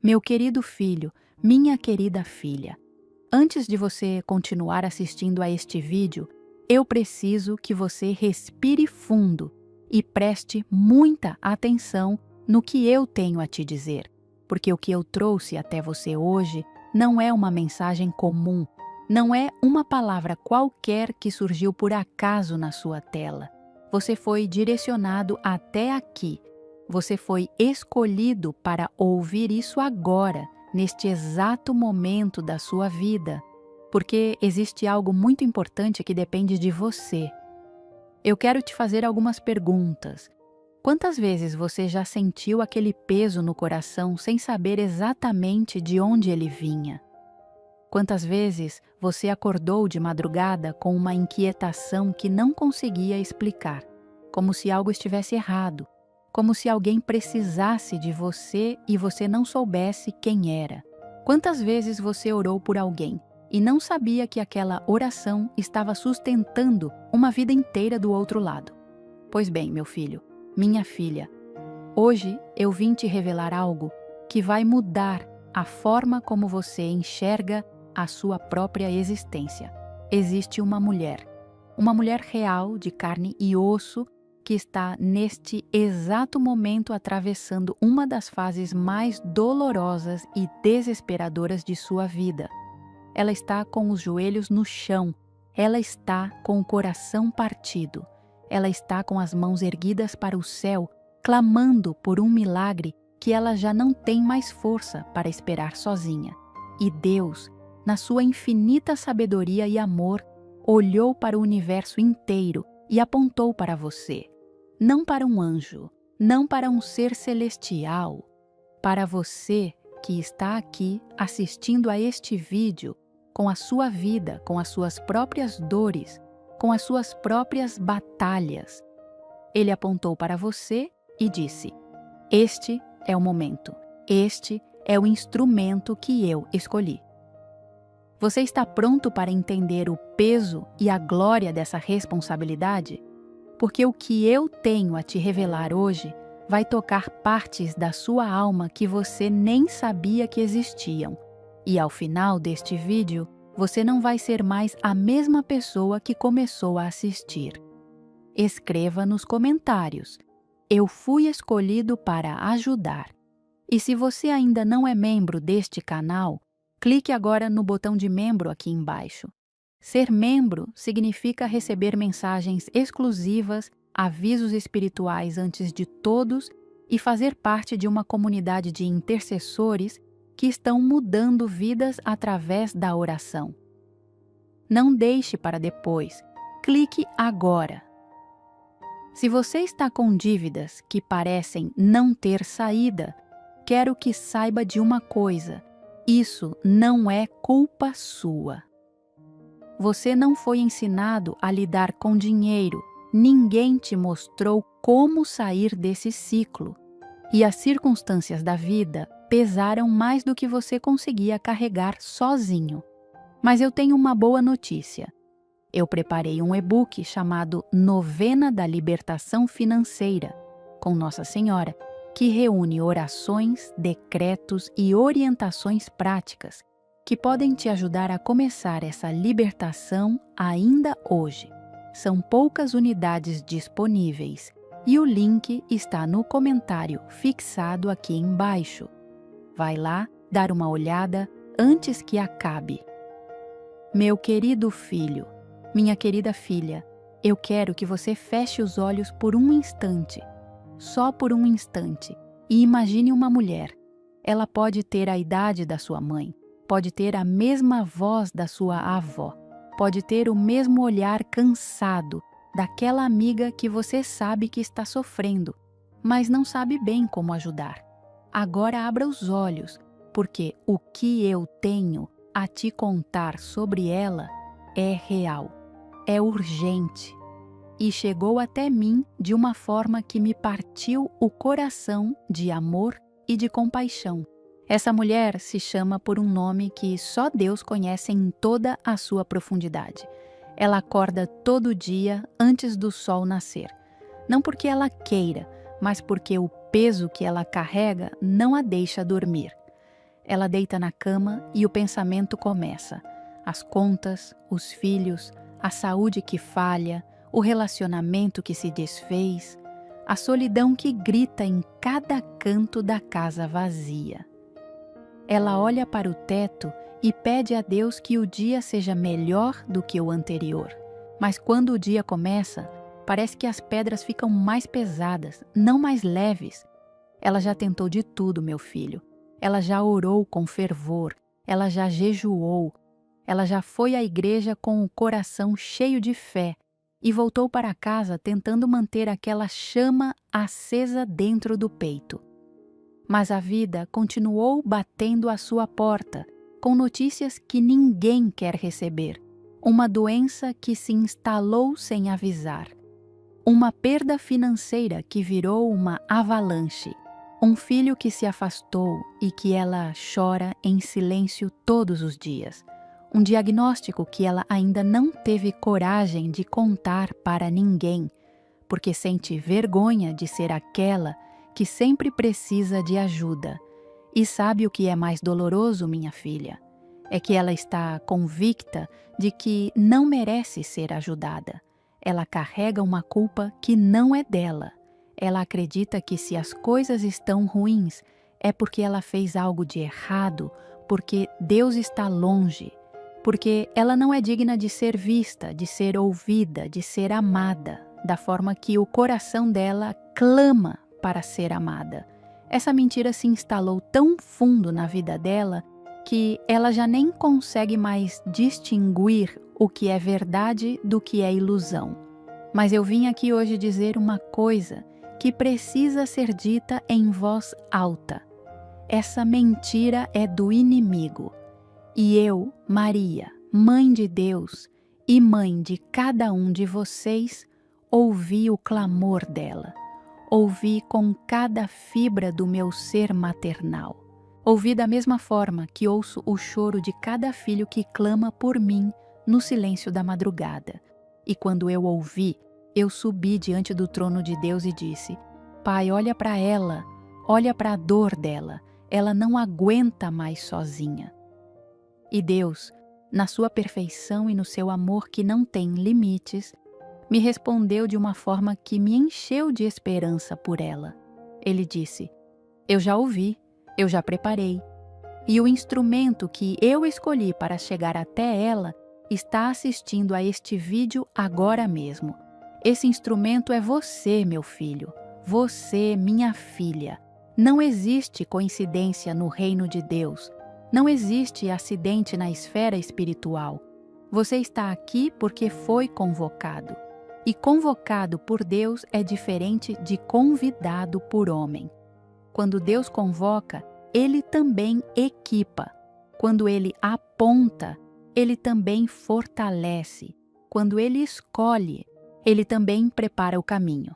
Meu querido filho, minha querida filha, antes de você continuar assistindo a este vídeo, eu preciso que você respire fundo e preste muita atenção no que eu tenho a te dizer, porque o que eu trouxe até você hoje não é uma mensagem comum, não é uma palavra qualquer que surgiu por acaso na sua tela. Você foi direcionado até aqui. Você foi escolhido para ouvir isso agora, neste exato momento da sua vida, porque existe algo muito importante que depende de você. Eu quero te fazer algumas perguntas. Quantas vezes você já sentiu aquele peso no coração sem saber exatamente de onde ele vinha? Quantas vezes você acordou de madrugada com uma inquietação que não conseguia explicar, como se algo estivesse errado? Como se alguém precisasse de você e você não soubesse quem era. Quantas vezes você orou por alguém e não sabia que aquela oração estava sustentando uma vida inteira do outro lado? Pois bem, meu filho, minha filha, hoje eu vim te revelar algo que vai mudar a forma como você enxerga a sua própria existência. Existe uma mulher real de carne e osso, que está neste exato momento atravessando uma das fases mais dolorosas e desesperadoras de sua vida. Ela está com os joelhos no chão, ela está com o coração partido, ela está com as mãos erguidas para o céu, clamando por um milagre que ela já não tem mais força para esperar sozinha. E Deus, na sua infinita sabedoria e amor, olhou para o universo inteiro e apontou para você. Não para um anjo, não para um ser celestial, para você que está aqui assistindo a este vídeo, com a sua vida, com as suas próprias dores, com as suas próprias batalhas. Ele apontou para você e disse: este é o momento, este é o instrumento que eu escolhi. Você está pronto para entender o peso e a glória dessa responsabilidade? Porque o que eu tenho a te revelar hoje vai tocar partes da sua alma que você nem sabia que existiam. E ao final deste vídeo, você não vai ser mais a mesma pessoa que começou a assistir. Escreva nos comentários: eu fui escolhido para ajudar. E se você ainda não é membro deste canal, clique agora no botão de membro aqui embaixo. Ser membro significa receber mensagens exclusivas, avisos espirituais antes de todos e fazer parte de uma comunidade de intercessores que estão mudando vidas através da oração. Não deixe para depois. Clique agora. Se você está com dívidas que parecem não ter saída, quero que saiba de uma coisa: isso não é culpa sua. Você não foi ensinado a lidar com dinheiro, ninguém te mostrou como sair desse ciclo. E as circunstâncias da vida pesaram mais do que você conseguia carregar sozinho. Mas eu tenho uma boa notícia. Eu preparei um e-book chamado Novena da Libertação Financeira, com Nossa Senhora, que reúne orações, decretos e orientações práticas que podem te ajudar a começar essa libertação ainda hoje. São poucas unidades disponíveis e o link está no comentário fixado aqui embaixo. Vai lá dar uma olhada antes que acabe. Meu querido filho, minha querida filha, eu quero que você feche os olhos por um instante, só por um instante, e imagine uma mulher. Ela pode ter a idade da sua mãe, pode ter a mesma voz da sua avó, pode ter o mesmo olhar cansado daquela amiga que você sabe que está sofrendo, mas não sabe bem como ajudar. Agora abra os olhos, porque o que eu tenho a te contar sobre ela é real, é urgente e chegou até mim de uma forma que me partiu o coração de amor e de compaixão. Essa mulher se chama por um nome que só Deus conhece em toda a sua profundidade. Ela acorda todo dia antes do sol nascer. Não porque ela queira, mas porque o peso que ela carrega não a deixa dormir. Ela deita na cama e o pensamento começa. As contas, os filhos, a saúde que falha, o relacionamento que se desfez, a solidão que grita em cada canto da casa vazia. Ela olha para o teto e pede a Deus que o dia seja melhor do que o anterior. Mas quando o dia começa, parece que as pedras ficam mais pesadas, não mais leves. Ela já tentou de tudo, meu filho. Ela já orou com fervor, ela já jejuou, ela já foi à igreja com o coração cheio de fé e voltou para casa tentando manter aquela chama acesa dentro do peito. Mas a vida continuou batendo à sua porta, com notícias que ninguém quer receber. Uma doença que se instalou sem avisar. Uma perda financeira que virou uma avalanche. Um filho que se afastou e que ela chora em silêncio todos os dias. Um diagnóstico que ela ainda não teve coragem de contar para ninguém, porque sente vergonha de ser aquela que sempre precisa de ajuda. E sabe o que é mais doloroso, minha filha? É que ela está convicta de que não merece ser ajudada. Ela carrega uma culpa que não é dela. Ela acredita que se as coisas estão ruins, é porque ela fez algo de errado, porque Deus está longe, porque ela não é digna de ser vista, de ser ouvida, de ser amada, da forma que o coração dela clama para ser amada. Essa mentira se instalou tão fundo na vida dela que ela já nem consegue mais distinguir o que é verdade do que é ilusão. Mas eu vim aqui hoje dizer uma coisa que precisa ser dita em voz alta. Essa mentira é do inimigo. E eu, Maria, mãe de Deus e mãe de cada um de vocês, ouvi o clamor dela. Ouvi com cada fibra do meu ser maternal. Ouvi da mesma forma que ouço o choro de cada filho que clama por mim no silêncio da madrugada. E quando eu ouvi, eu subi diante do trono de Deus e disse: Pai, olha para ela, olha para a dor dela, ela não aguenta mais sozinha. E Deus, na sua perfeição e no seu amor que não tem limites, me respondeu de uma forma que me encheu de esperança por ela. Ele disse: Eu já ouvi, eu já preparei, e o instrumento que eu escolhi para chegar até ela está assistindo a este vídeo agora mesmo. Esse instrumento é você, meu filho, você, minha filha. Não existe coincidência no reino de Deus. Não existe acidente na esfera espiritual. Você está aqui porque foi convocado. E convocado por Deus é diferente de convidado por homem. Quando Deus convoca, Ele também equipa. Quando Ele aponta, Ele também fortalece. Quando Ele escolhe, Ele também prepara o caminho.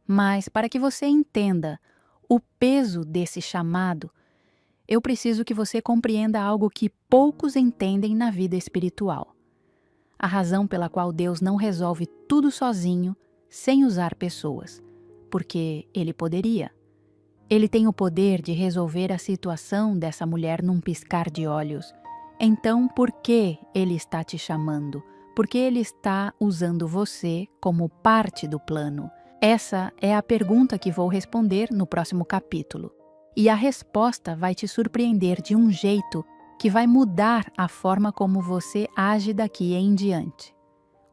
Mas para que você entenda o peso desse chamado, eu preciso que você compreenda algo que poucos entendem na vida espiritual. A razão pela qual Deus não resolve tudo sozinho, sem usar pessoas, porque Ele poderia. Ele tem o poder de resolver a situação dessa mulher num piscar de olhos. Então, por que Ele está te chamando? Porque Ele está usando você como parte do plano. Essa é a pergunta que vou responder no próximo capítulo. E a resposta vai te surpreender de um jeito que vai mudar a forma como você age daqui em diante.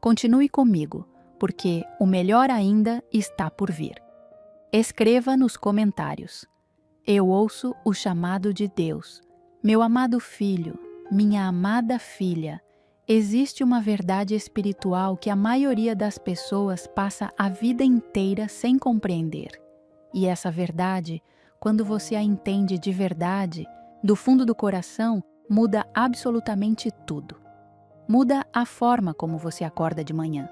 Continue comigo, porque o melhor ainda está por vir. Escreva nos comentários: Eu ouço o chamado de Deus. Meu amado filho, minha amada filha, existe uma verdade espiritual que a maioria das pessoas passa a vida inteira sem compreender. E essa verdade, quando você a entende de verdade, do fundo do coração, muda absolutamente tudo. Muda a forma como você acorda de manhã.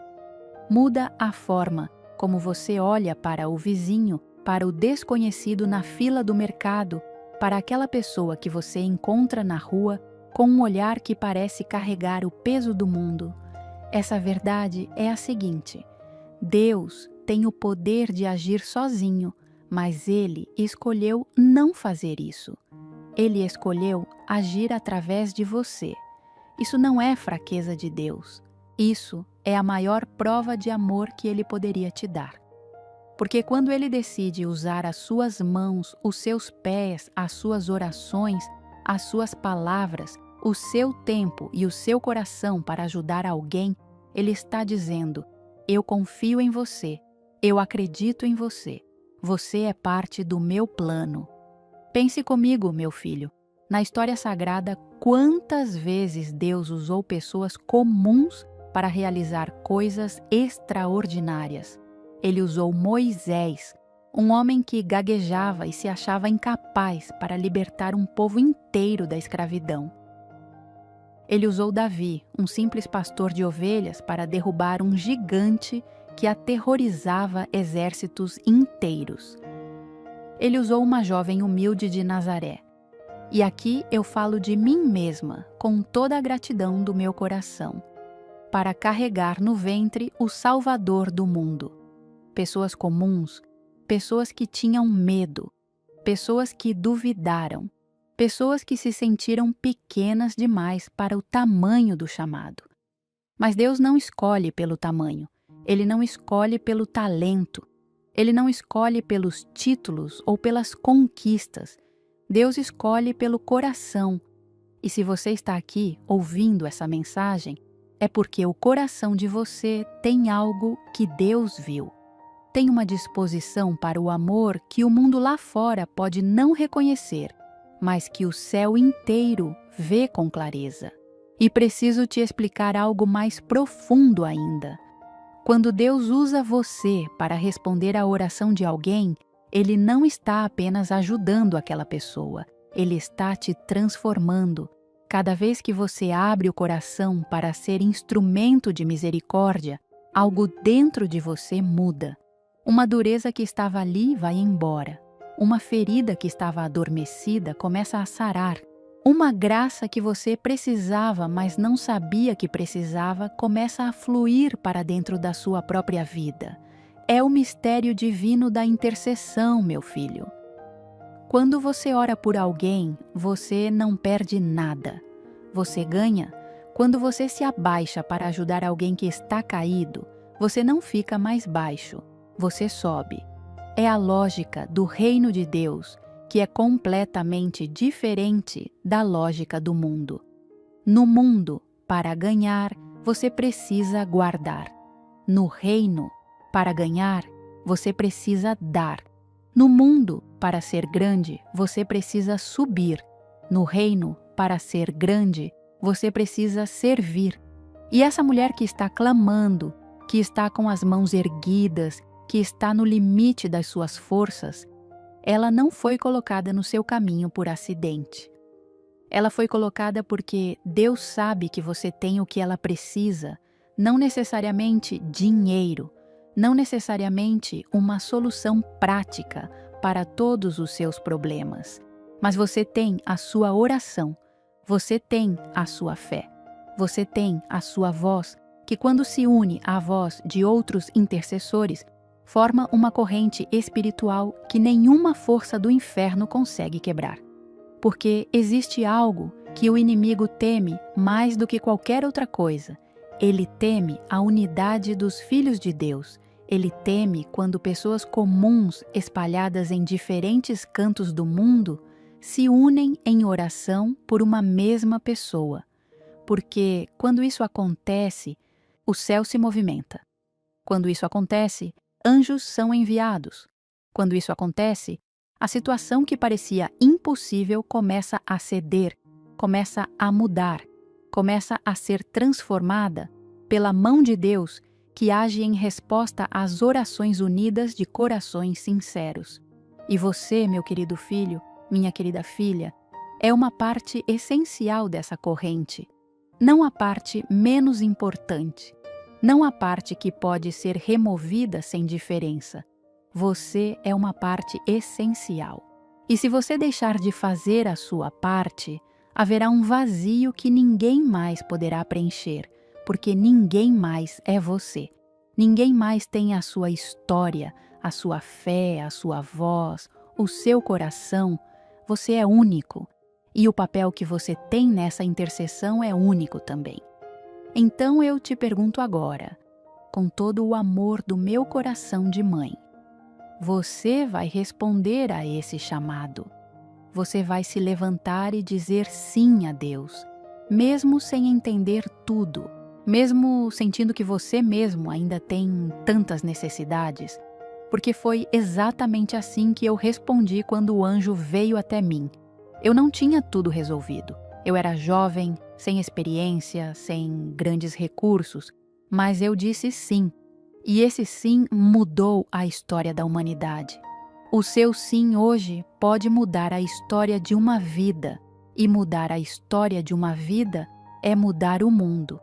Muda a forma como você olha para o vizinho, para o desconhecido na fila do mercado, para aquela pessoa que você encontra na rua com um olhar que parece carregar o peso do mundo. Essa verdade é a seguinte: Deus tem o poder de agir sozinho, mas Ele escolheu não fazer isso. Ele escolheu agir através de você. Isso não é fraqueza de Deus. Isso é a maior prova de amor que Ele poderia te dar. Porque quando Ele decide usar as suas mãos, os seus pés, as suas orações, as suas palavras, o seu tempo e o seu coração para ajudar alguém, Ele está dizendo: eu confio em você, eu acredito em você, você é parte do meu plano. Pense comigo, meu filho, na história sagrada, quantas vezes Deus usou pessoas comuns para realizar coisas extraordinárias. Ele usou Moisés, um homem que gaguejava e se achava incapaz para libertar um povo inteiro da escravidão. Ele usou Davi, um simples pastor de ovelhas, para derrubar um gigante que aterrorizava exércitos inteiros. Ele usou uma jovem humilde de Nazaré. E aqui eu falo de mim mesma, com toda a gratidão do meu coração, para carregar no ventre o Salvador do mundo. Pessoas comuns, pessoas que tinham medo, pessoas que duvidaram, pessoas que se sentiram pequenas demais para o tamanho do chamado. Mas Deus não escolhe pelo tamanho, Ele não escolhe pelo talento, Ele não escolhe pelos títulos ou pelas conquistas. Deus escolhe pelo coração. E se você está aqui ouvindo essa mensagem, é porque o coração de você tem algo que Deus viu. Tem uma disposição para o amor que o mundo lá fora pode não reconhecer, mas que o céu inteiro vê com clareza. E preciso te explicar algo mais profundo ainda. Quando Deus usa você para responder à oração de alguém, Ele não está apenas ajudando aquela pessoa, Ele está te transformando. Cada vez que você abre o coração para ser instrumento de misericórdia, algo dentro de você muda. Uma dureza que estava ali vai embora. Uma ferida que estava adormecida começa a sarar. Uma graça que você precisava, mas não sabia que precisava, começa a fluir para dentro da sua própria vida. É o mistério divino da intercessão, meu filho. Quando você ora por alguém, você não perde nada. Você ganha. Quando você se abaixa para ajudar alguém que está caído, você não fica mais baixo. Você sobe. É a lógica do reino de Deus, que é completamente diferente da lógica do mundo. No mundo, para ganhar, você precisa guardar. No reino, para ganhar, você precisa dar. No mundo, para ser grande, você precisa subir. No reino, para ser grande, você precisa servir. E essa mulher que está clamando, que está com as mãos erguidas, que está no limite das suas forças, ela não foi colocada no seu caminho por acidente. Ela foi colocada porque Deus sabe que você tem o que ela precisa, não necessariamente dinheiro, não necessariamente uma solução prática para todos os seus problemas, mas você tem a sua oração, você tem a sua fé, você tem a sua voz, que quando se une à voz de outros intercessores, forma uma corrente espiritual que nenhuma força do inferno consegue quebrar. Porque existe algo que o inimigo teme mais do que qualquer outra coisa. Ele teme a unidade dos filhos de Deus. Ele teme quando pessoas comuns espalhadas em diferentes cantos do mundo se unem em oração por uma mesma pessoa. Porque quando isso acontece, o céu se movimenta. Quando isso acontece, anjos são enviados. Quando isso acontece, a situação que parecia impossível começa a ceder, começa a mudar, começa a ser transformada pela mão de Deus que age em resposta às orações unidas de corações sinceros. E você, meu querido filho, minha querida filha, é uma parte essencial dessa corrente, não a parte menos importante. Não a parte que pode ser removida sem diferença. Você é uma parte essencial. E se você deixar de fazer a sua parte, haverá um vazio que ninguém mais poderá preencher, porque ninguém mais é você. Ninguém mais tem a sua história, a sua fé, a sua voz, o seu coração. Você é único. e o papel que você tem nessa intercessão é único também. Então eu te pergunto agora, com todo o amor do meu coração de mãe, você vai responder a esse chamado. Você vai se levantar e dizer sim a Deus, mesmo sem entender tudo, mesmo sentindo que você mesmo ainda tem tantas necessidades, porque foi exatamente assim que eu respondi quando o anjo veio até mim. Eu não tinha tudo resolvido. Eu era jovem, sem experiência, sem grandes recursos, mas eu disse sim. E esse sim mudou a história da humanidade. O seu sim hoje pode mudar a história de uma vida, e mudar a história de uma vida é mudar o mundo.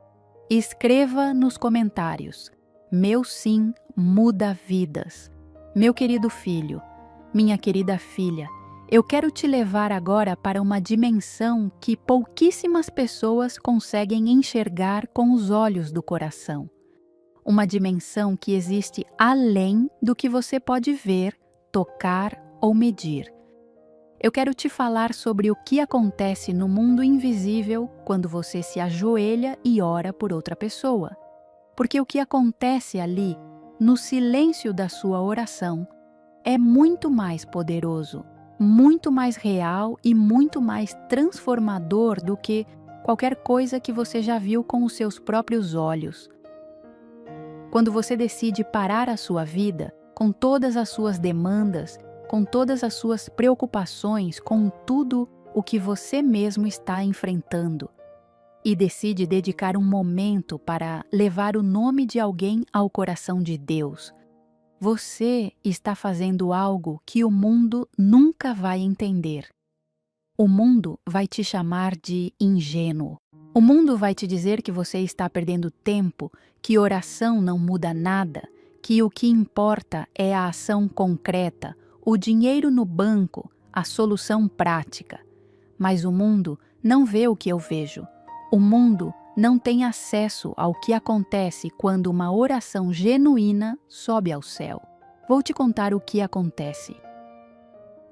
Escreva nos comentários: meu sim muda vidas. Meu querido filho, minha querida filha, eu quero te levar agora para uma dimensão que pouquíssimas pessoas conseguem enxergar com os olhos do coração. Uma dimensão que existe além do que você pode ver, tocar ou medir. Eu quero te falar sobre o que acontece no mundo invisível quando você se ajoelha e ora por outra pessoa. Porque o que acontece ali, no silêncio da sua oração, é muito mais poderoso, muito mais real e muito mais transformador do que qualquer coisa que você já viu com os seus próprios olhos. Quando você decide parar a sua vida, com todas as suas demandas, com todas as suas preocupações, com tudo o que você mesmo está enfrentando, e decide dedicar um momento para levar o nome de alguém ao coração de Deus, você está fazendo algo que o mundo nunca vai entender. O mundo vai te chamar de ingênuo. O mundo vai te dizer que você está perdendo tempo, que oração não muda nada, que o que importa é a ação concreta, o dinheiro no banco, a solução prática. Mas o mundo não vê o que eu vejo. O mundo não tem acesso ao que acontece quando uma oração genuína sobe ao céu. Vou te contar o que acontece.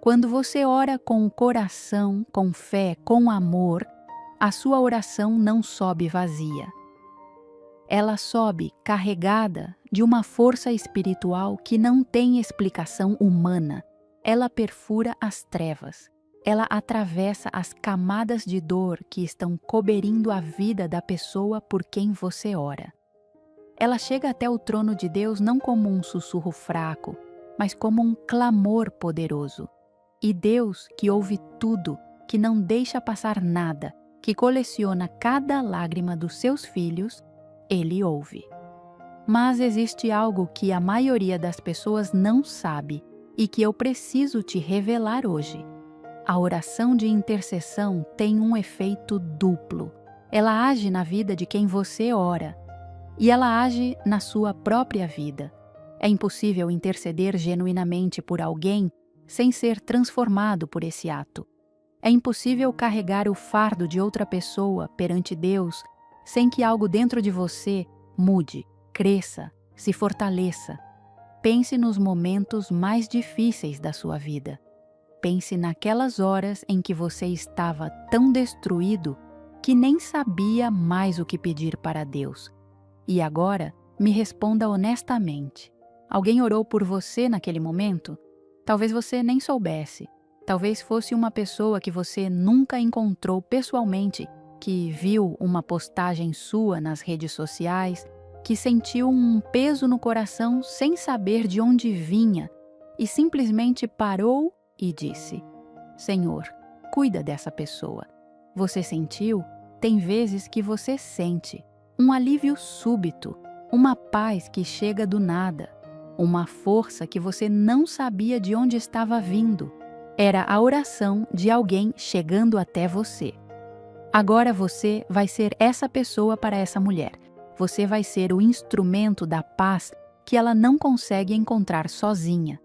Quando você ora com o coração, com fé, com amor, a sua oração não sobe vazia. Ela sobe carregada de uma força espiritual que não tem explicação humana. Ela perfura as trevas. Ela atravessa as camadas de dor que estão cobrindo a vida da pessoa por quem você ora. Ela chega até o trono de Deus não como um sussurro fraco, mas como um clamor poderoso. E Deus, que ouve tudo, que não deixa passar nada, que coleciona cada lágrima dos seus filhos, Ele ouve. Mas existe algo que a maioria das pessoas não sabe e que eu preciso te revelar hoje. A oração de intercessão tem um efeito duplo. Ela age na vida de quem você ora e ela age na sua própria vida. É impossível interceder genuinamente por alguém sem ser transformado por esse ato. É impossível carregar o fardo de outra pessoa perante Deus sem que algo dentro de você mude, cresça, se fortaleça. Pense nos momentos mais difíceis da sua vida. Pense naquelas horas em que você estava tão destruído que nem sabia mais o que pedir para Deus. E agora, me responda honestamente. Alguém orou por você naquele momento? Talvez você nem soubesse. Talvez fosse uma pessoa que você nunca encontrou pessoalmente, que viu uma postagem sua nas redes sociais, que sentiu um peso no coração sem saber de onde vinha e simplesmente parou e disse: Senhor, cuida dessa pessoa. Você sentiu? Tem vezes que você sente um alívio súbito, uma paz que chega do nada, uma força que você não sabia de onde estava vindo. Era a oração de alguém chegando até você. Agora você vai ser essa pessoa para essa mulher. Você vai ser o instrumento da paz que ela não consegue encontrar sozinha.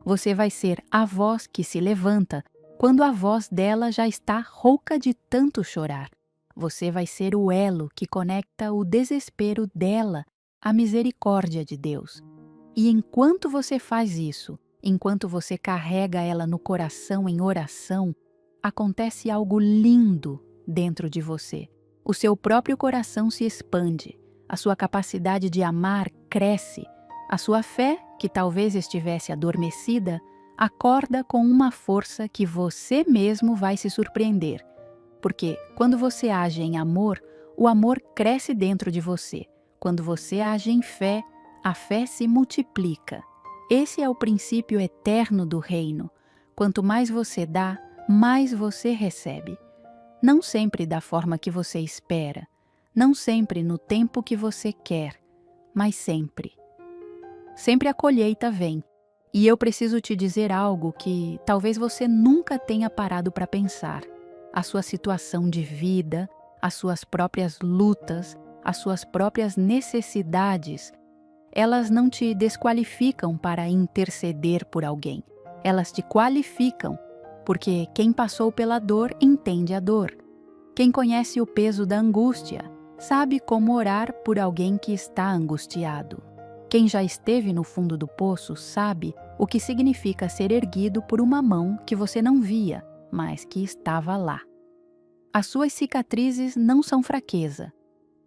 Você vai ser a voz que se levanta quando a voz dela já está rouca de tanto chorar. Você vai ser o elo que conecta o desespero dela à misericórdia de Deus. E enquanto você faz isso, enquanto você carrega ela no coração em oração, acontece algo lindo dentro de você. O seu próprio coração se expande, a sua capacidade de amar cresce, a sua fé, que talvez estivesse adormecida, acorda com uma força que você mesmo vai se surpreender. Porque quando você age em amor, o amor cresce dentro de você. Quando você age em fé, a fé se multiplica. Esse é o princípio eterno do reino. Quanto mais você dá, mais você recebe. Não sempre da forma que você espera, não sempre no tempo que você quer, mas sempre. Sempre a colheita vem. E eu preciso te dizer algo que talvez você nunca tenha parado para pensar. A sua situação de vida, as suas próprias lutas, as suas próprias necessidades, elas não te desqualificam para interceder por alguém. Elas te qualificam, porque quem passou pela dor entende a dor. Quem conhece o peso da angústia sabe como orar por alguém que está angustiado. Quem já esteve no fundo do poço sabe o que significa ser erguido por uma mão que você não via, mas que estava lá. As suas cicatrizes não são fraqueza.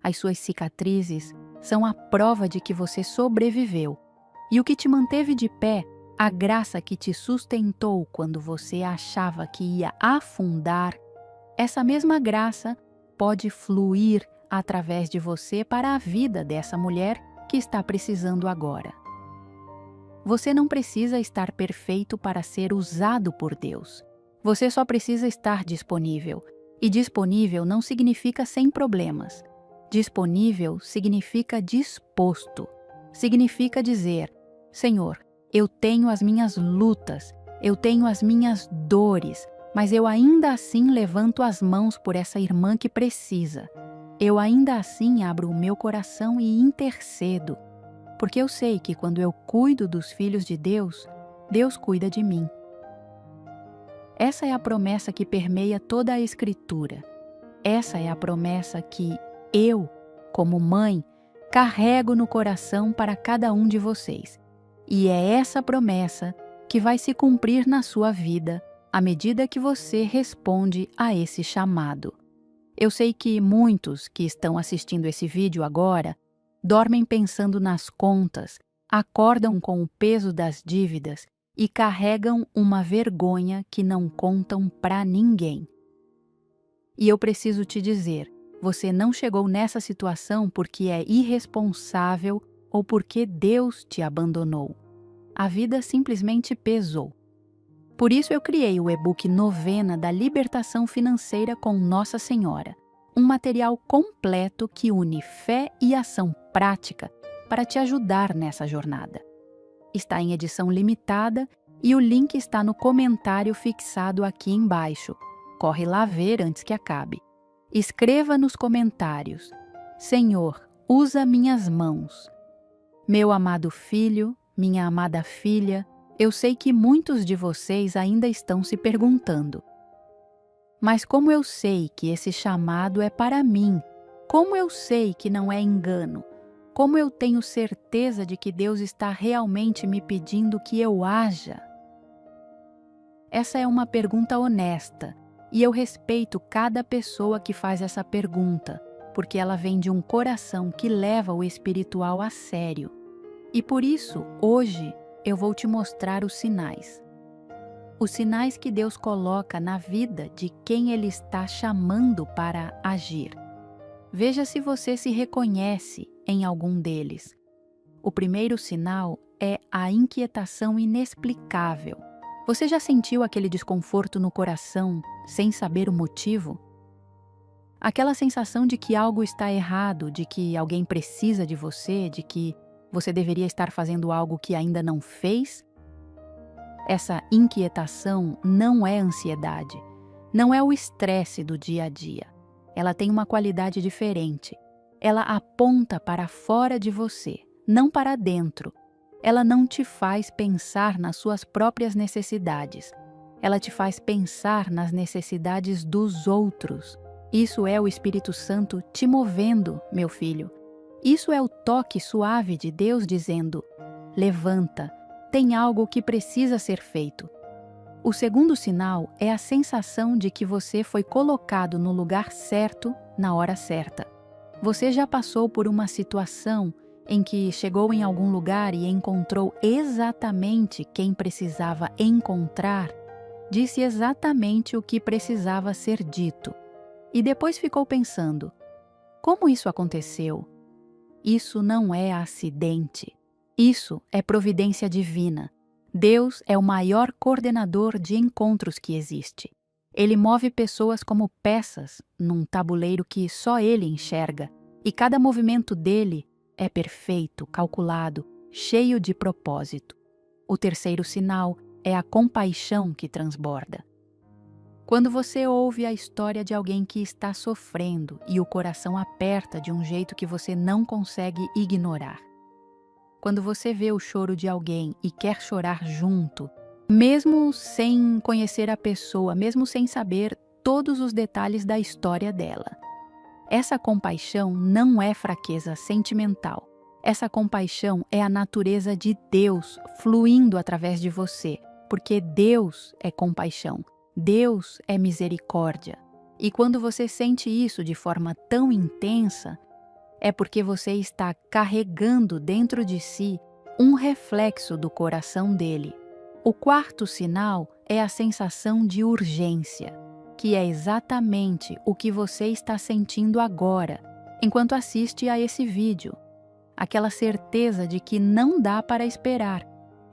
As suas cicatrizes são a prova de que você sobreviveu. E o que te manteve de pé, a graça que te sustentou quando você achava que ia afundar, essa mesma graça pode fluir através de você para a vida dessa mulher que está precisando agora. Você não precisa estar perfeito para ser usado por Deus. Você só precisa estar disponível. E disponível não significa sem problemas. Disponível significa disposto. Significa dizer: Senhor, eu tenho as minhas lutas, eu tenho as minhas dores, mas eu ainda assim levanto as mãos por essa irmã que precisa. Eu ainda assim abro o meu coração e intercedo, porque eu sei que quando eu cuido dos filhos de Deus, Deus cuida de mim. Essa é a promessa que permeia toda a Escritura. Essa é a promessa que eu, como mãe, carrego no coração para cada um de vocês. E é essa promessa que vai se cumprir na sua vida à medida que você responde a esse chamado. Eu sei que muitos que estão assistindo esse vídeo agora dormem pensando nas contas, acordam com o peso das dívidas e carregam uma vergonha que não contam para ninguém. E eu preciso te dizer, você não chegou nessa situação porque é irresponsável ou porque Deus te abandonou. A vida simplesmente pesou. Por isso eu criei o e-book Novena da Libertação Financeira com Nossa Senhora, um material completo que une fé e ação prática para te ajudar nessa jornada. Está em edição limitada e o link está no comentário fixado aqui embaixo. Corre lá ver antes que acabe. Escreva nos comentários: Senhor, usa minhas mãos. Meu amado filho, minha amada filha, eu sei que muitos de vocês ainda estão se perguntando: mas como eu sei que esse chamado é para mim? Como eu sei que não é engano? Como eu tenho certeza de que Deus está realmente me pedindo que eu haja? Essa é uma pergunta honesta, e eu respeito cada pessoa que faz essa pergunta, porque ela vem de um coração que leva o espiritual a sério. E por isso, hoje, eu vou te mostrar os sinais. Os sinais que Deus coloca na vida de quem Ele está chamando para agir. Veja se você se reconhece em algum deles. O primeiro sinal é a inquietação inexplicável. Você já sentiu aquele desconforto no coração sem saber o motivo? Aquela sensação de que algo está errado, de que alguém precisa de você, de que você deveria estar fazendo algo que ainda não fez? Essa inquietação não é ansiedade, não é o estresse do dia a dia. Ela tem uma qualidade diferente. Ela aponta para fora de você, não para dentro. Ela não te faz pensar nas suas próprias necessidades. Ela te faz pensar nas necessidades dos outros. Isso é o Espírito Santo te movendo, meu filho. Isso é o toque suave de Deus dizendo: levanta, tem algo que precisa ser feito. O segundo sinal é a sensação de que você foi colocado no lugar certo na hora certa. Você já passou por uma situação em que chegou em algum lugar e encontrou exatamente quem precisava encontrar, disse exatamente o que precisava ser dito, e depois ficou pensando: como isso aconteceu? Isso não é acidente. Isso é providência divina. Deus é o maior coordenador de encontros que existe. Ele move pessoas como peças num tabuleiro que só ele enxerga, e cada movimento dele é perfeito, calculado, cheio de propósito. O terceiro sinal é a compaixão que transborda. Quando você ouve a história de alguém que está sofrendo e o coração aperta de um jeito que você não consegue ignorar. Quando você vê o choro de alguém e quer chorar junto, mesmo sem conhecer a pessoa, mesmo sem saber todos os detalhes da história dela. Essa compaixão não é fraqueza sentimental. Essa compaixão é a natureza de Deus fluindo através de você, porque Deus é compaixão, Deus é misericórdia. E quando você sente isso de forma tão intensa, é porque você está carregando dentro de si um reflexo do coração dele. O quarto sinal é a sensação de urgência, que é exatamente o que você está sentindo agora, enquanto assiste a esse vídeo. Aquela certeza de que não dá para esperar,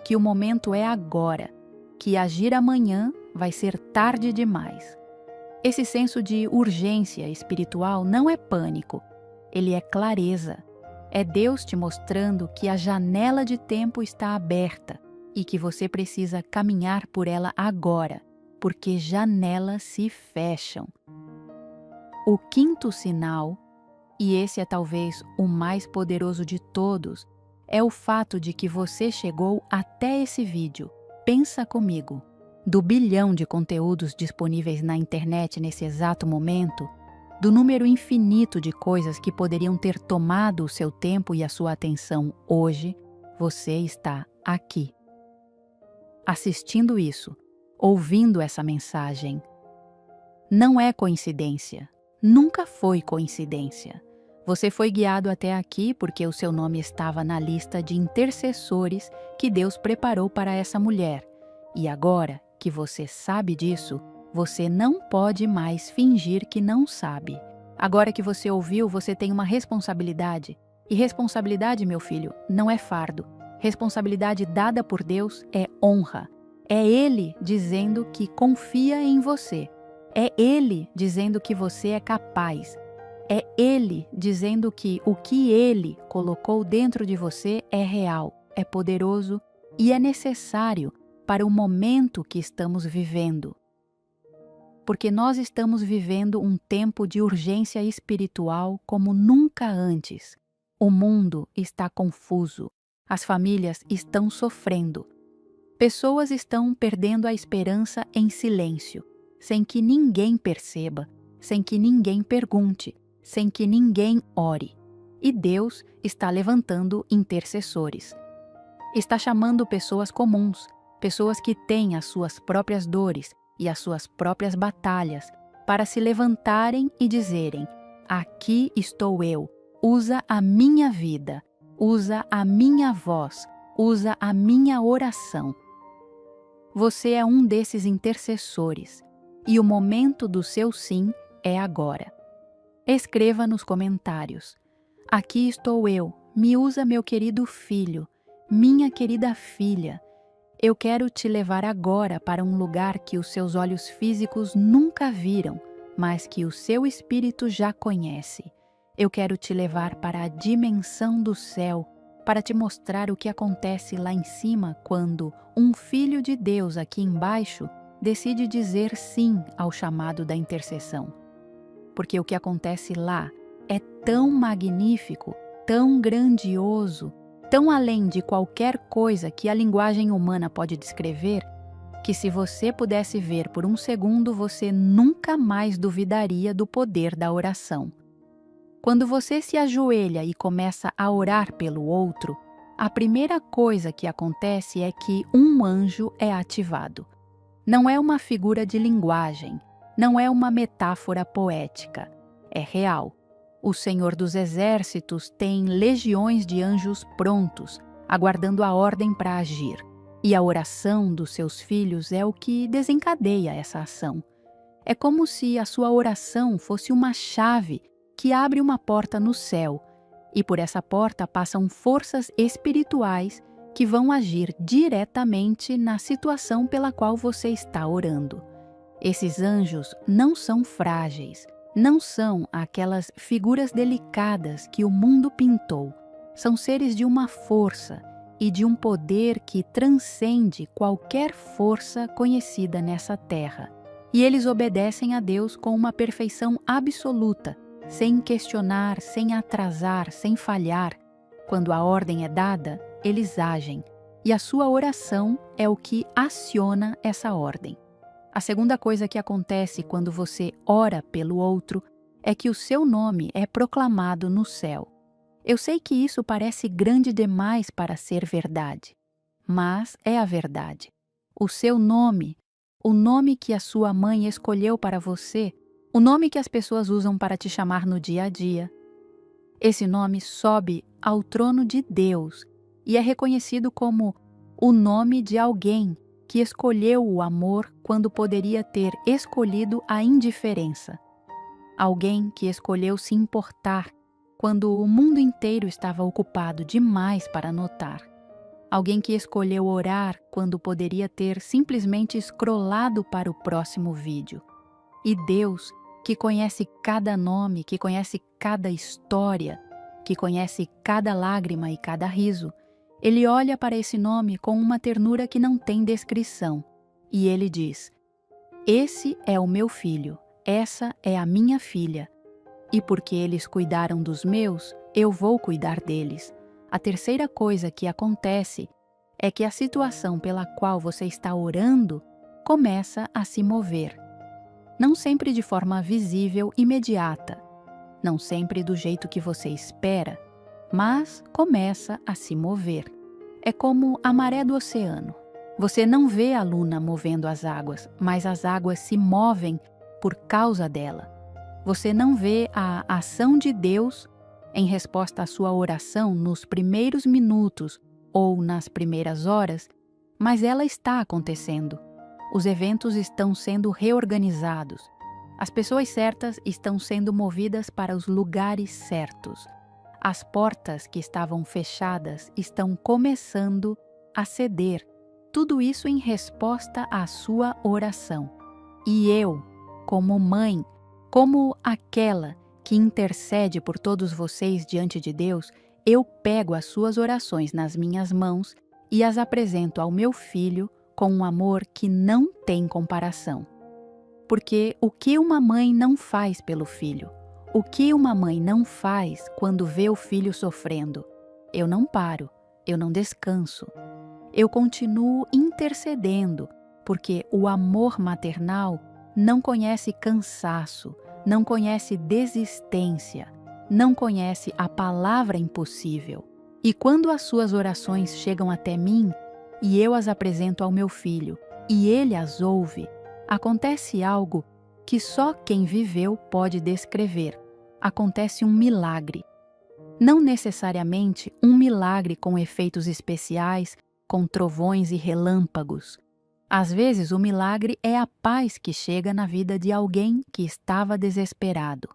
que o momento é agora, que agir amanhã vai ser tarde demais. Esse senso de urgência espiritual não é pânico, ele é clareza. É Deus te mostrando que a janela de tempo está aberta e que você precisa caminhar por ela agora, porque janelas se fecham. O quinto sinal, e esse é talvez o mais poderoso de todos, é o fato de que você chegou até esse vídeo. Pensa comigo. Do bilhão de conteúdos disponíveis na internet nesse exato momento, do número infinito de coisas que poderiam ter tomado o seu tempo e a sua atenção hoje, você está aqui. Assistindo isso, ouvindo essa mensagem. Não é coincidência. Nunca foi coincidência. Você foi guiado até aqui porque o seu nome estava na lista de intercessores que Deus preparou para essa mulher. E agora que você sabe disso, você não pode mais fingir que não sabe. Agora que você ouviu, você tem uma responsabilidade. E responsabilidade, meu filho, não é fardo. Responsabilidade dada por Deus é honra. É Ele dizendo que confia em você. É Ele dizendo que você é capaz. É Ele dizendo que o que Ele colocou dentro de você é real, é poderoso e é necessário para o momento que estamos vivendo. Porque nós estamos vivendo um tempo de urgência espiritual como nunca antes. O mundo está confuso, as famílias estão sofrendo. Pessoas estão perdendo a esperança em silêncio, sem que ninguém perceba, sem que ninguém pergunte, sem que ninguém ore. E Deus está levantando intercessores. Está chamando pessoas comuns, pessoas que têm as suas próprias dores e as suas próprias batalhas, para se levantarem e dizerem: aqui estou eu, usa a minha vida, usa a minha voz, usa a minha oração. Você é um desses intercessores, e o momento do seu sim é agora. Escreva nos comentários: aqui estou eu, me usa meu querido filho, minha querida filha. Eu quero te levar agora para um lugar que os seus olhos físicos nunca viram, mas que o seu espírito já conhece. Eu quero te levar para a dimensão do céu, para te mostrar o que acontece lá em cima quando um filho de Deus aqui embaixo decide dizer sim ao chamado da intercessão. Porque o que acontece lá é tão magnífico, tão grandioso, tão além de qualquer coisa que a linguagem humana pode descrever, que se você pudesse ver por um segundo, você nunca mais duvidaria do poder da oração. Quando você se ajoelha e começa a orar pelo outro, a primeira coisa que acontece é que um anjo é ativado. Não é uma figura de linguagem, não é uma metáfora poética, é real. O Senhor dos Exércitos tem legiões de anjos prontos, aguardando a ordem para agir. E a oração dos seus filhos é o que desencadeia essa ação. É como se a sua oração fosse uma chave que abre uma porta no céu, e por essa porta passam forças espirituais que vão agir diretamente na situação pela qual você está orando. Esses anjos não são frágeis, não são aquelas figuras delicadas que o mundo pintou. São seres de uma força e de um poder que transcende qualquer força conhecida nessa terra. E eles obedecem a Deus com uma perfeição absoluta, sem questionar, sem atrasar, sem falhar. Quando a ordem é dada, eles agem, e a sua oração é o que aciona essa ordem. A segunda coisa que acontece quando você ora pelo outro é que o seu nome é proclamado no céu. Eu sei que isso parece grande demais para ser verdade, mas é a verdade. O seu nome, o nome que a sua mãe escolheu para você, o nome que as pessoas usam para te chamar no dia a dia, esse nome sobe ao trono de Deus e é reconhecido como o nome de alguém que escolheu o amor quando poderia ter escolhido a indiferença. Alguém que escolheu se importar quando o mundo inteiro estava ocupado demais para notar. Alguém que escolheu orar quando poderia ter simplesmente escrolado para o próximo vídeo. E Deus, que conhece cada nome, que conhece cada história, que conhece cada lágrima e cada riso, Ele olha para esse nome com uma ternura que não tem descrição. E Ele diz: esse é o meu filho, essa é a minha filha. E porque eles cuidaram dos meus, eu vou cuidar deles. A terceira coisa que acontece é que a situação pela qual você está orando começa a se mover. Não sempre de forma visível, imediata. Não sempre do jeito que você espera, mas começa a se mover. É como a maré do oceano. Você não vê a Luna movendo as águas, mas as águas se movem por causa dela. Você não vê a ação de Deus em resposta à sua oração nos primeiros minutos ou nas primeiras horas, mas ela está acontecendo. Os eventos estão sendo reorganizados. As pessoas certas estão sendo movidas para os lugares certos. As portas que estavam fechadas estão começando a ceder. Tudo isso em resposta à sua oração. E eu, como mãe, como aquela que intercede por todos vocês diante de Deus, eu pego as suas orações nas minhas mãos e as apresento ao meu filho com um amor que não tem comparação. Porque o que uma mãe não faz pelo filho? O que uma mãe não faz quando vê o filho sofrendo? Eu não paro, eu não descanso. Eu continuo intercedendo, porque o amor maternal não conhece cansaço, não conhece desistência, não conhece a palavra impossível. E quando as suas orações chegam até mim, e eu as apresento ao meu filho, e ele as ouve, acontece algo que só quem viveu pode descrever. Acontece um milagre. Não necessariamente um milagre com efeitos especiais, com trovões e relâmpagos. Às vezes, o milagre é a paz que chega na vida de alguém que estava desesperado.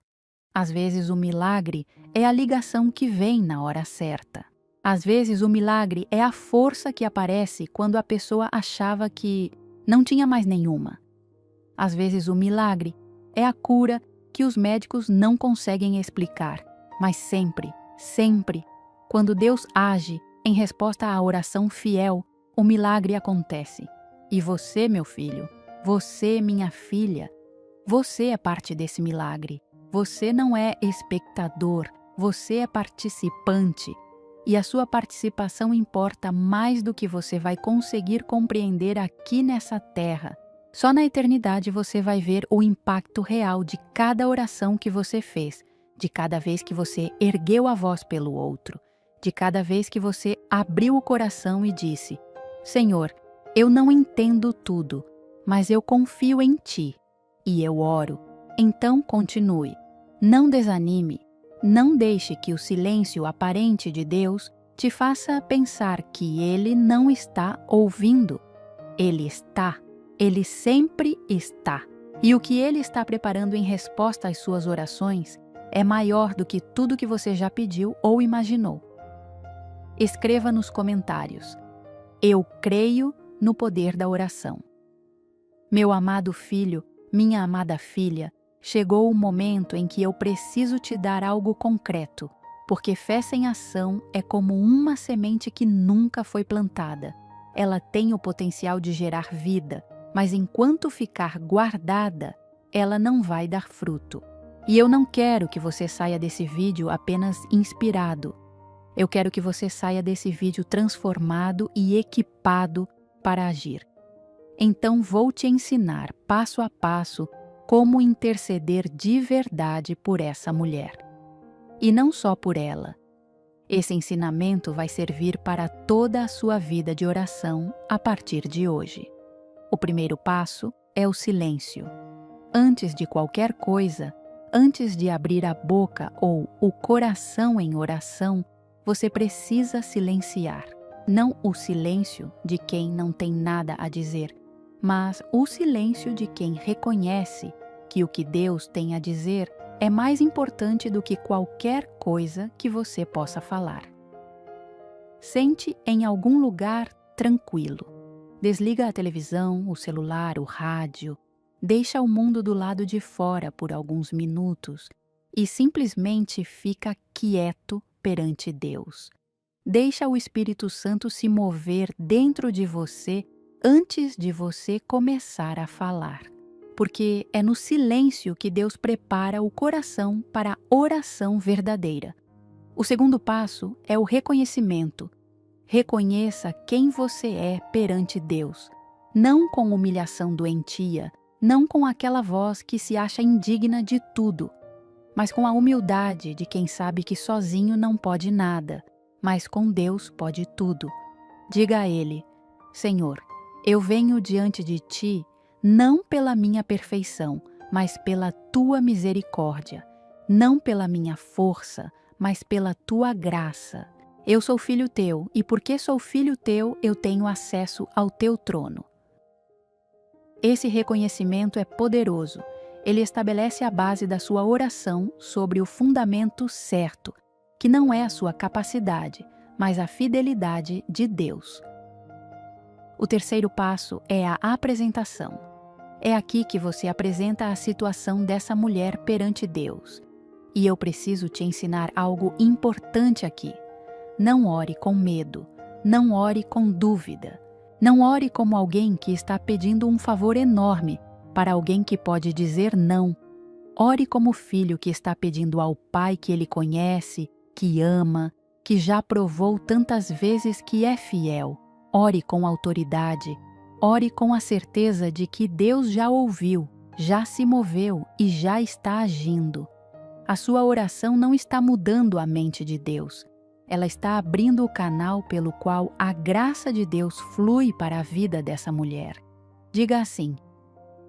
Às vezes, o milagre é a ligação que vem na hora certa. Às vezes, o milagre é a força que aparece quando a pessoa achava que não tinha mais nenhuma. Às vezes, o milagre é a cura que os médicos não conseguem explicar. Mas sempre, sempre, quando Deus age em resposta à oração fiel, o milagre acontece. E você, meu filho, você, minha filha, você é parte desse milagre. Você não é espectador, você é participante. E a sua participação importa mais do que você vai conseguir compreender aqui nessa terra. Só na eternidade você vai ver o impacto real de cada oração que você fez, de cada vez que você ergueu a voz pelo outro, de cada vez que você abriu o coração e disse: Senhor, eu não entendo tudo, mas eu confio em ti e eu oro. Então continue. Não desanime. Não deixe que o silêncio aparente de Deus te faça pensar que Ele não está ouvindo. Ele está. Ele sempre está. E o que Ele está preparando em resposta às suas orações é maior do que tudo que você já pediu ou imaginou. Escreva nos comentários: eu creio no poder da oração. Meu amado filho, minha amada filha, chegou o momento em que eu preciso te dar algo concreto, porque fé sem ação é como uma semente que nunca foi plantada. Ela tem o potencial de gerar vida, mas enquanto ficar guardada, ela não vai dar fruto. E eu não quero que você saia desse vídeo apenas inspirado. Eu quero que você saia desse vídeo transformado e equipado para agir. Então vou te ensinar, passo a passo, como interceder de verdade por essa mulher. E não só por ela. Esse ensinamento vai servir para toda a sua vida de oração a partir de hoje. O primeiro passo é o silêncio. Antes de qualquer coisa, antes de abrir a boca ou o coração em oração, você precisa silenciar. Não o silêncio de quem não tem nada a dizer, mas o silêncio de quem reconhece que o que Deus tem a dizer é mais importante do que qualquer coisa que você possa falar. Sente em algum lugar tranquilo. Desliga a televisão, o celular, o rádio. Deixa o mundo do lado de fora por alguns minutos e simplesmente fica quieto perante Deus. Deixa o Espírito Santo se mover dentro de você antes de você começar a falar. Porque é no silêncio que Deus prepara o coração para a oração verdadeira. O segundo passo é o reconhecimento. Reconheça quem você é perante Deus, não com humilhação doentia, não com aquela voz que se acha indigna de tudo, mas com a humildade de quem sabe que sozinho não pode nada, mas com Deus pode tudo. Diga a Ele: Senhor, eu venho diante de Ti não pela minha perfeição, mas pela Tua misericórdia, não pela minha força, mas pela Tua graça. Eu sou filho Teu, e porque sou filho Teu, eu tenho acesso ao Teu trono. Esse reconhecimento é poderoso. Ele estabelece a base da sua oração sobre o fundamento certo, que não é a sua capacidade, mas a fidelidade de Deus. O terceiro passo é a apresentação. É aqui que você apresenta a situação dessa mulher perante Deus. E eu preciso te ensinar algo importante aqui. Não ore com medo, não ore com dúvida. Não ore como alguém que está pedindo um favor enorme para alguém que pode dizer não. Ore como filho que está pedindo ao pai que ele conhece, que ama, que já provou tantas vezes que é fiel. Ore com autoridade. Ore com a certeza de que Deus já ouviu, já se moveu e já está agindo. A sua oração não está mudando a mente de Deus. Ela está abrindo o canal pelo qual a graça de Deus flui para a vida dessa mulher. Diga assim: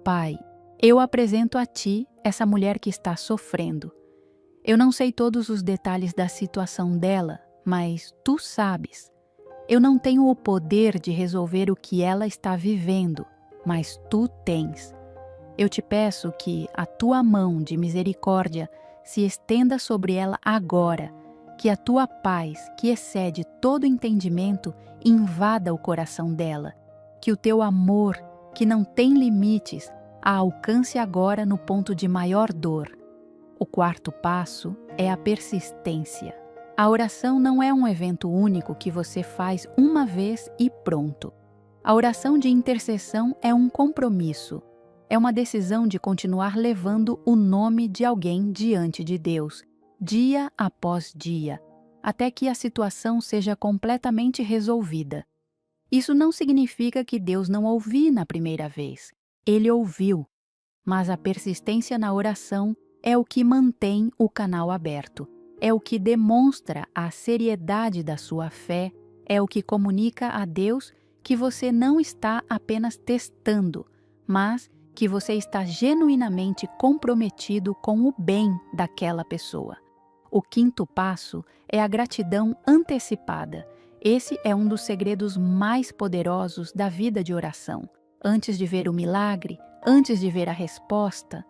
Pai, eu apresento a Ti essa mulher que está sofrendo. Eu não sei todos os detalhes da situação dela, mas Tu sabes. Eu não tenho o poder de resolver o que ela está vivendo, mas Tu tens. Eu te peço que a Tua mão de misericórdia se estenda sobre ela agora, que a Tua paz, que excede todo entendimento, invada o coração dela, que o Teu amor, que não tem limites, a alcance agora no ponto de maior dor. O quarto passo é a persistência. A oração não é um evento único que você faz uma vez e pronto. A oração de intercessão é um compromisso. É uma decisão de continuar levando o nome de alguém diante de Deus, dia após dia, até que a situação seja completamente resolvida. Isso não significa que Deus não ouviu na primeira vez. Ele ouviu, mas a persistência na oração é o que mantém o canal aberto. É o que demonstra a seriedade da sua fé, é o que comunica a Deus que você não está apenas testando, mas que você está genuinamente comprometido com o bem daquela pessoa. O quinto passo é a gratidão antecipada. Esse é um dos segredos mais poderosos da vida de oração. Antes de ver o milagre, antes de ver a resposta,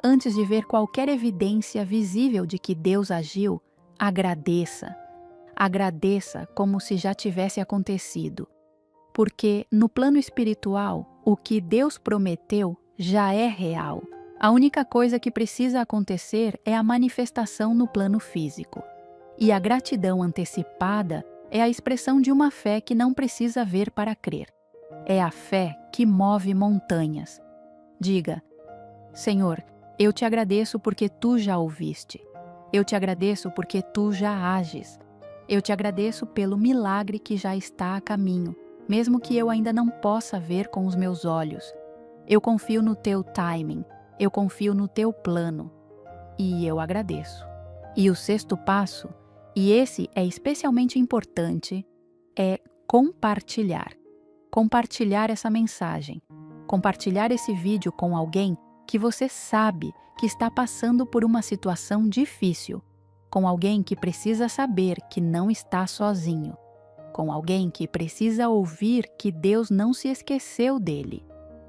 antes de ver qualquer evidência visível de que Deus agiu, agradeça. Agradeça como se já tivesse acontecido. Porque no plano espiritual, o que Deus prometeu já é real. A única coisa que precisa acontecer é a manifestação no plano físico. E a gratidão antecipada é a expressão de uma fé que não precisa ver para crer. É a fé que move montanhas. Diga: Senhor, eu te agradeço porque tu já ouviste. Eu te agradeço porque tu já ages. Eu te agradeço pelo milagre que já está a caminho, mesmo que eu ainda não possa ver com os meus olhos. Eu confio no teu timing, eu confio no teu plano. E eu agradeço. E o sexto passo, e esse é especialmente importante, é compartilhar. Compartilhar essa mensagem. Compartilhar esse vídeo com alguém que você sabe que está passando por uma situação difícil. Com alguém que precisa saber que não está sozinho. Com alguém que precisa ouvir que Deus não se esqueceu dele.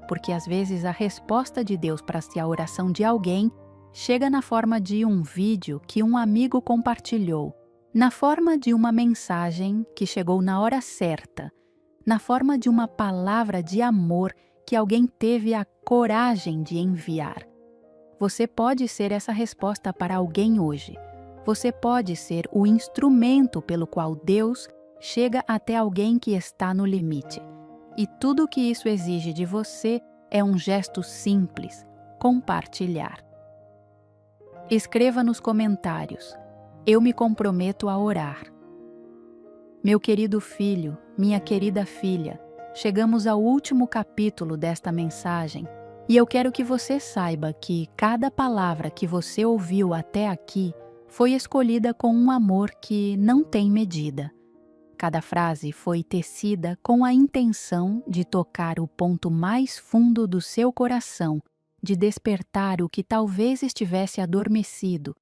Porque às vezes a resposta de Deus para a oração de alguém chega na forma de um vídeo que um amigo compartilhou, na forma de uma mensagem que chegou na hora certa, na forma de uma palavra de amor que alguém teve a coragem de enviar. Você pode ser essa resposta para alguém hoje. Você pode ser o instrumento pelo qual Deus chega até alguém que está no limite. E tudo o que isso exige de você é um gesto simples: compartilhar. Escreva nos comentários: eu me comprometo a orar. Meu querido filho, minha querida filha, chegamos ao último capítulo desta mensagem e eu quero que você saiba que cada palavra que você ouviu até aqui foi escolhida com um amor que não tem medida. Cada frase foi tecida com a intenção de tocar o ponto mais fundo do seu coração, de despertar o que talvez estivesse adormecido,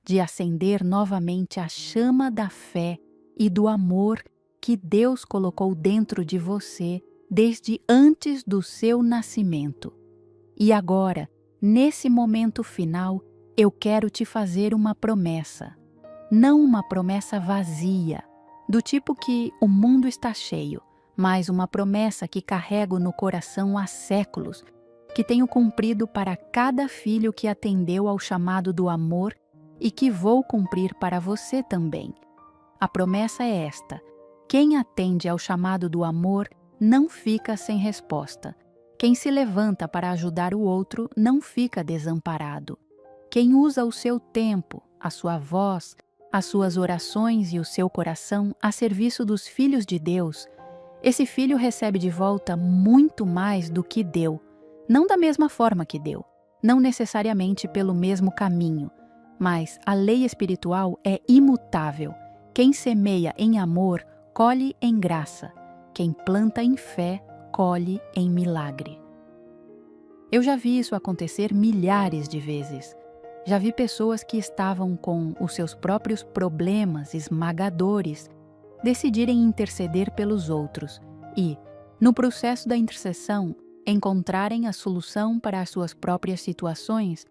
de acender novamente a chama da fé e do amor que Deus colocou dentro de você desde antes do seu nascimento. E agora, nesse momento final, eu quero te fazer uma promessa. Não uma promessa vazia, do tipo que o mundo está cheio, mas uma promessa que carrego no coração há séculos, que tenho cumprido para cada filho que atendeu ao chamado do amor e que vou cumprir para você também. A promessa é esta: quem atende ao chamado do amor não fica sem resposta. Quem se levanta para ajudar o outro não fica desamparado. Quem usa o seu tempo, a sua voz, as suas orações e o seu coração a serviço dos filhos de Deus, esse filho recebe de volta muito mais do que deu. Não da mesma forma que deu, não necessariamente pelo mesmo caminho, mas a lei espiritual é imutável. Quem semeia em amor, colhe em graça. Quem planta em fé, colhe em milagre. Eu já vi isso acontecer milhares de vezes. Já vi pessoas que estavam com os seus próprios problemas esmagadores decidirem interceder pelos outros e, no processo da intercessão, encontrarem a solução para as suas próprias situações.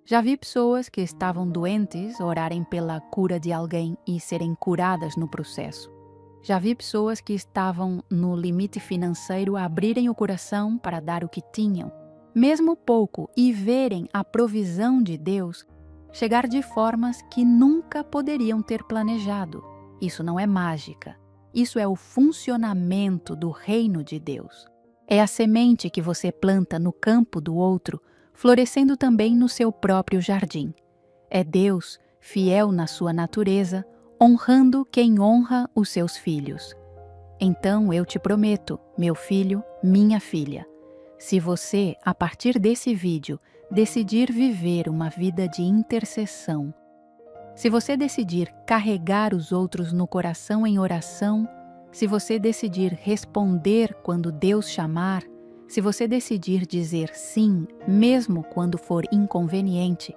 Já vi pessoas que estavam doentes orarem pela cura de alguém e serem curadas no processo. Já vi pessoas que estavam no limite financeiro abrirem o coração para dar o que tinham, mesmo pouco, e verem a provisão de Deus chegar de formas que nunca poderiam ter planejado. Isso não é mágica. Isso é o funcionamento do reino de Deus. É a semente que você planta no campo do outro, florescendo também no seu próprio jardim. É Deus, fiel na sua natureza, honrando quem honra os seus filhos. Então eu te prometo, meu filho, minha filha, se você, a partir desse vídeo, decidir viver uma vida de intercessão, se você decidir carregar os outros no coração em oração, se você decidir responder quando Deus chamar, Se você decidir dizer sim, mesmo quando for inconveniente,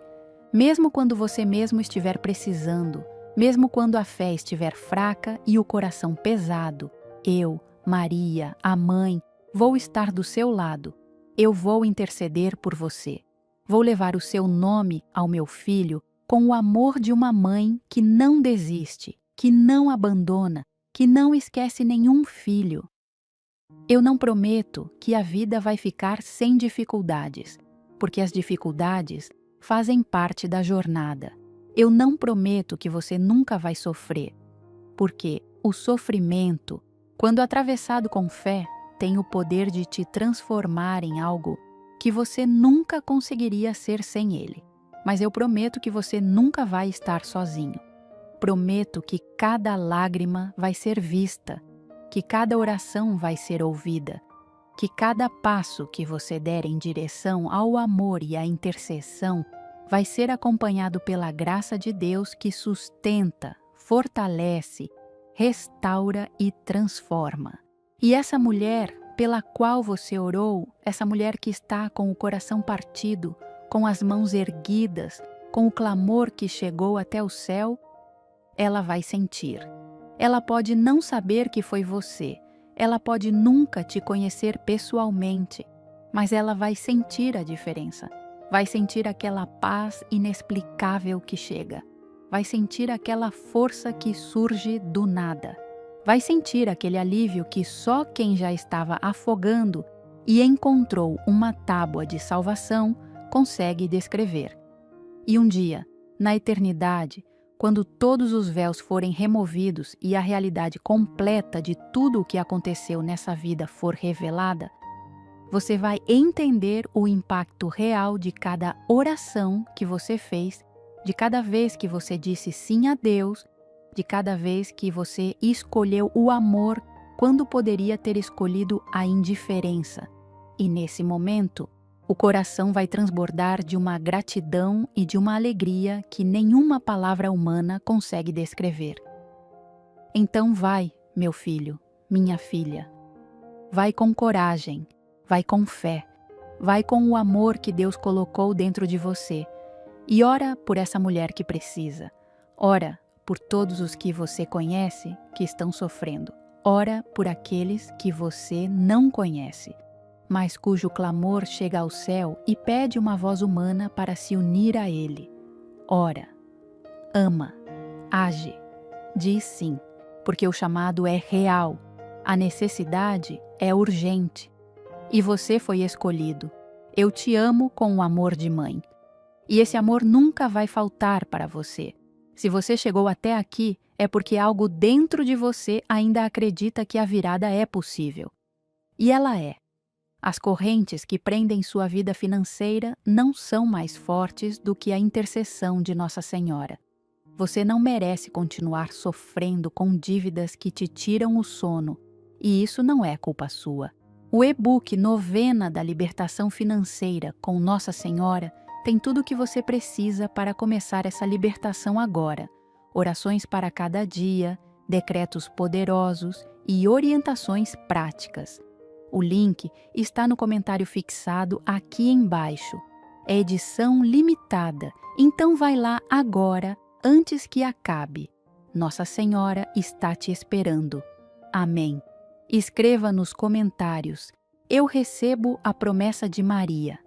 mesmo quando você mesmo estiver precisando, mesmo quando a fé estiver fraca e o coração pesado, eu, Maria, a mãe, vou estar do seu lado. Eu vou interceder por você. Vou levar o seu nome ao meu filho com o amor de uma mãe que não desiste, que não abandona, que não esquece nenhum filho. Eu não prometo que a vida vai ficar sem dificuldades, porque as dificuldades fazem parte da jornada. Eu não prometo que você nunca vai sofrer, porque o sofrimento, quando atravessado com fé, tem o poder de te transformar em algo que você nunca conseguiria ser sem ele. Mas eu prometo que você nunca vai estar sozinho. Prometo que cada lágrima vai ser vista, que cada oração vai ser ouvida, que cada passo que você der em direção ao amor e à intercessão vai ser acompanhado pela graça de Deus que sustenta, fortalece, restaura e transforma. E essa mulher pela qual você orou, essa mulher que está com o coração partido, com as mãos erguidas, com o clamor que chegou até o céu, ela vai sentir. Ela pode não saber que foi você, ela pode nunca te conhecer pessoalmente, mas ela vai sentir a diferença. Vai sentir aquela paz inexplicável que chega. Vai sentir aquela força que surge do nada. Vai sentir aquele alívio que só quem já estava afogando e encontrou uma tábua de salvação consegue descrever. E um dia, na eternidade, quando todos os véus forem removidos e a realidade completa de tudo o que aconteceu nessa vida for revelada, você vai entender o impacto real de cada oração que você fez, de cada vez que você disse sim a Deus, de cada vez que você escolheu o amor quando poderia ter escolhido a indiferença. E nesse momento, o coração vai transbordar de uma gratidão e de uma alegria que nenhuma palavra humana consegue descrever. Então vai, meu filho, minha filha. Vai com coragem, vai com fé, vai com o amor que Deus colocou dentro de você. E ora por essa mulher que precisa. Ora por todos os que você conhece que estão sofrendo. Ora por aqueles que você não conhece, mas cujo clamor chega ao céu e pede uma voz humana para se unir a ele. Ora, ama, age, diz sim, porque o chamado é real, a necessidade é urgente. E você foi escolhido. Eu te amo com o amor de mãe. E esse amor nunca vai faltar para você. Se você chegou até aqui, é porque algo dentro de você ainda acredita que a virada é possível. E ela é. As correntes que prendem sua vida financeira não são mais fortes do que a intercessão de Nossa Senhora. Você não merece continuar sofrendo com dívidas que te tiram o sono, e isso não é culpa sua. O e-book Novena da Libertação Financeira com Nossa Senhora tem tudo o que você precisa para começar essa libertação agora. Orações para cada dia, decretos poderosos e orientações práticas. O link está no comentário fixado aqui embaixo. É edição limitada, então vai lá agora, antes que acabe. Nossa Senhora está te esperando. Amém. Escreva nos comentários: eu recebo a promessa de Maria.